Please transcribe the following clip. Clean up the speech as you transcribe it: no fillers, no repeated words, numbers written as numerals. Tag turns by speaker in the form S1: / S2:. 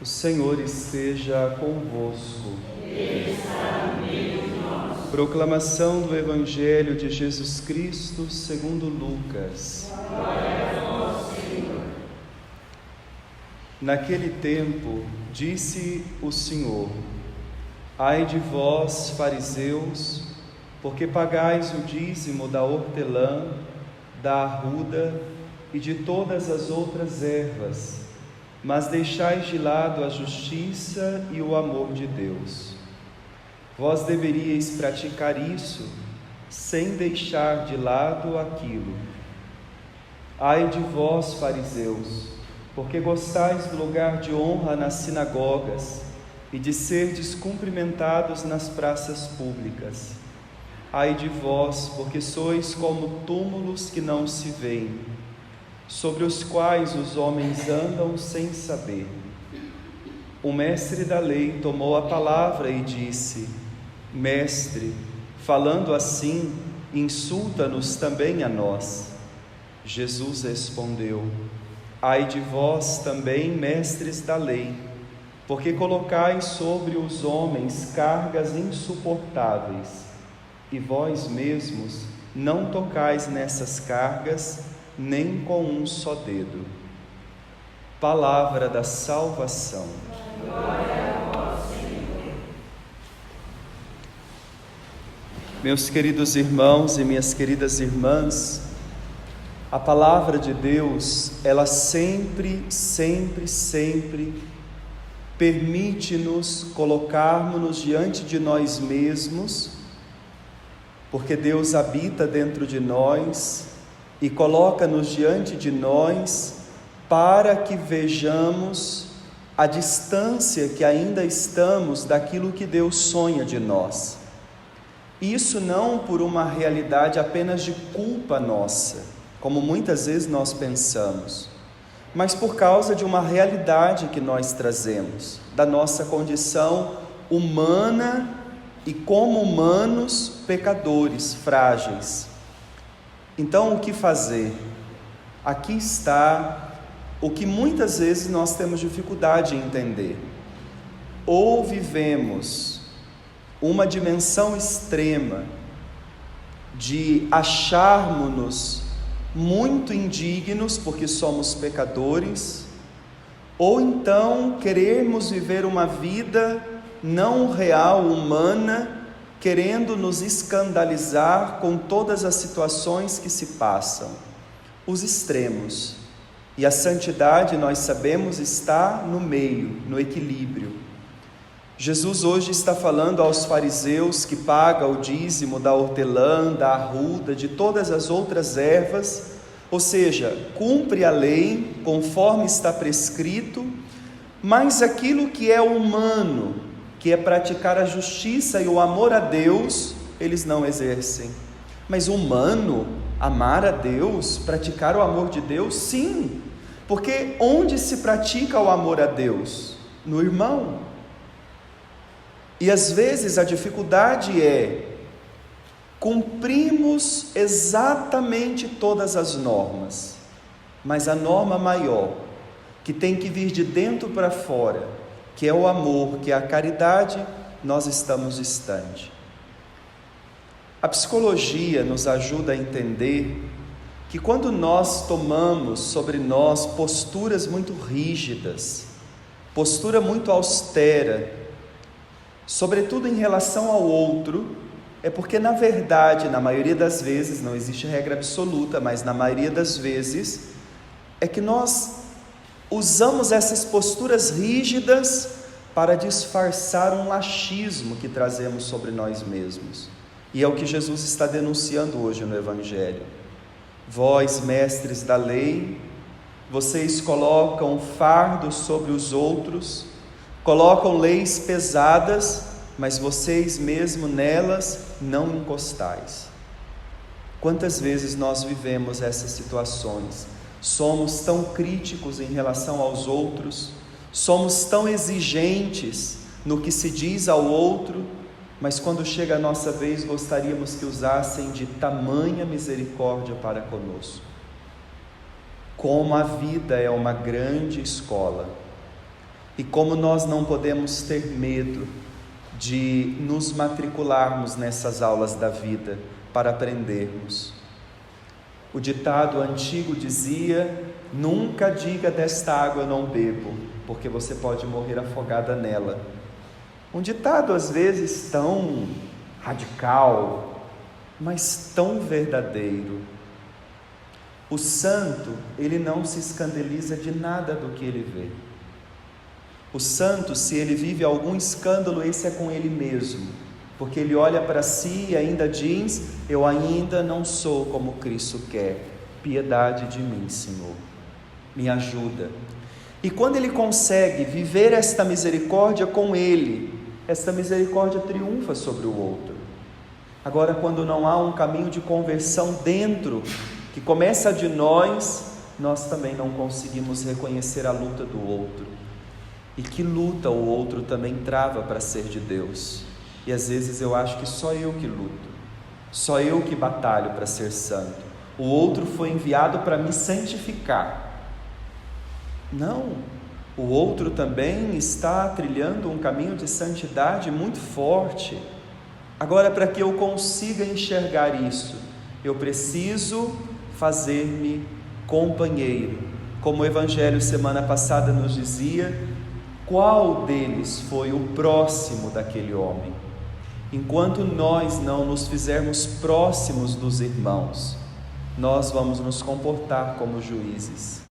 S1: O Senhor esteja convosco.
S2: Ele está no meio de nós.
S1: Proclamação do Evangelho de Jesus Cristo segundo Lucas.
S2: Glória a vós, Senhor.
S1: Naquele tempo, disse o Senhor: Ai de vós, fariseus, porque pagais o dízimo da hortelã, da arruda e de todas as outras ervas, mas deixais de lado a justiça e o amor de Deus. Vós deveríeis praticar isso, sem deixar de lado aquilo. Ai de vós, fariseus, porque gostais do lugar de honra nas sinagogas e de serdes cumprimentados nas praças públicas. Ai de vós, porque sois como túmulos que não se veem, sobre os quais os homens andam sem saber. O mestre da lei tomou a palavra e disse: Mestre, falando assim, insulta-nos também a nós. Jesus respondeu: Ai de vós também, mestres da lei, porque colocais sobre os homens cargas insuportáveis, e vós mesmos não tocais nessas cargas, nem com um só dedo. Palavra da salvação.
S2: Glória a vós, Senhor.
S1: Meus queridos irmãos e minhas queridas irmãs, a palavra de Deus, ela sempre permite-nos colocarmos-nos diante de nós mesmos, porque Deus habita dentro de nós e coloca-nos diante de nós para que vejamos a distância que ainda estamos daquilo que Deus sonha de nós. Isso não por uma realidade apenas de culpa nossa, como muitas vezes nós pensamos, mas por causa de uma realidade que nós trazemos, da nossa condição humana e como humanos pecadores, frágeis. Então, o que fazer? Aqui está o que muitas vezes nós temos dificuldade em entender. Ou vivemos uma dimensão extrema de acharmos-nos muito indignos porque somos pecadores, ou então querermos viver uma vida não real, humana, querendo nos escandalizar com todas as situações que se passam. Os extremos. E a santidade, nós sabemos, está no meio, no equilíbrio. Jesus hoje está falando aos fariseus que pagam o dízimo da hortelã, da arruda, de todas as outras ervas, ou seja, cumpre a lei conforme está prescrito, mas aquilo que é humano, que é praticar a justiça e o amor a Deus, eles não exercem. Mas humano, amar a Deus, praticar o amor de Deus, sim, porque onde se pratica o amor a Deus? No irmão. E às vezes a dificuldade é cumprimos exatamente todas as normas, mas a norma maior, que tem que vir de dentro para fora, que é o amor, que é a caridade, nós estamos distante. A psicologia nos ajuda a entender que quando nós tomamos sobre nós posturas muito rígidas, postura muito austera, sobretudo em relação ao outro, é porque na verdade, na maioria das vezes, não existe regra absoluta, mas na maioria das vezes, é que nós usamos essas posturas rígidas para disfarçar um laxismo que trazemos sobre nós mesmos. E é o que Jesus está denunciando hoje no Evangelho. Vós, mestres da lei, vocês colocam fardos sobre os outros, colocam leis pesadas, mas vocês mesmo nelas não encostais. Quantas vezes nós vivemos essas situações? Somos tão críticos em relação aos outros, somos tão exigentes no que se diz ao outro, mas quando chega a nossa vez gostaríamos que usassem de tamanha misericórdia para conosco. Como a vida é uma grande escola. E como nós não podemos ter medo de nos matricularmos nessas aulas da vida para aprendermos. O ditado antigo dizia: nunca diga desta água eu não bebo, porque você pode morrer afogada nela. Um ditado às vezes tão radical, mas tão verdadeiro. O santo, ele não se escandaliza de nada do que ele vê. O santo, se ele vive algum escândalo, esse é com ele mesmo, porque ele olha para si e ainda diz: eu ainda não sou como Cristo quer, piedade de mim, Senhor, me ajuda. E quando ele consegue viver esta misericórdia com ele, esta misericórdia triunfa sobre o outro. Agora, quando não há um caminho de conversão dentro, que começa de nós também não conseguimos reconhecer a luta do outro. E que luta o outro também trava para ser de Deus. E às vezes eu acho que só eu que luto, só eu que batalho para ser santo. O outro foi enviado para me santificar. Não, o outro também está trilhando um caminho de santidade muito forte. Agora, para que eu consiga enxergar isso, eu preciso fazer-me companheiro. Como o Evangelho semana passada nos dizia, qual deles foi o próximo daquele homem? Enquanto nós não nos fizermos próximos dos irmãos, nós vamos nos comportar como juízes.